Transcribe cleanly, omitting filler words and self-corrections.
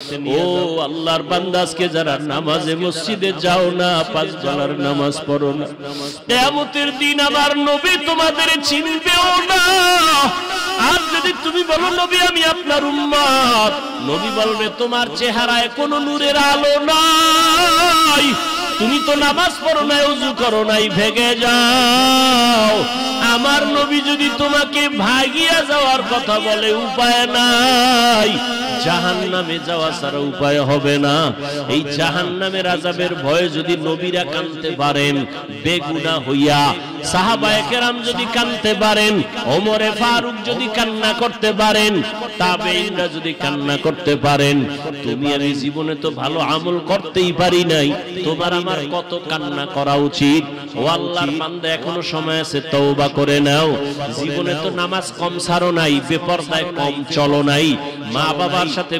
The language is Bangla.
ও আল্লাহর বান্দা, আজকে যারা নামাজে মসজিদে যাও না, পাঁচ ওয়াক্তের নামাজ পড়ো না, কিয়ামতের দিন আমার নবী তোমাদের চিনবেও না। আর যদি তুমি বলো নবী আমি আপনার উম্মত, নবী বলবে তোমার চেহারায় কোনো নূরের আলো নাই, তুমি তো নামাজ পড়ো নাই, ওযু করো নাই, ভেগে যাও। আমার নবী যদি তোমাকে ভাগিয়া যাওয়ার কথা বলে, উপায় নাই, জাহান্নামে যাওয়া ছাড়া উপায় হবে না। এই জাহান্নামের আযাবের ভয়ে যদি নবীরা কাঁদতে পারেন বেগুনাহ হইয়া, সাহাবায়ে কেরাম যদি কাঁদতে পারেন, ওমরে ফারুক যদি কান্না করতে পারেন, তাবেঈনরা যদি কান্না করতে পারেন, তুমি আমি জীবনে তো ভালো আমল করতেই পারি নাই, তোমার আমার কত কান্না করা উচিত। ও আল্লাহর বান্দা, এখনো সময় আছে, তওবা করে নাও। জীবনে তো নামাজ কম ছাড়ো নাই, বেপরদায় কম চলো নাই, মা বাবার সাথে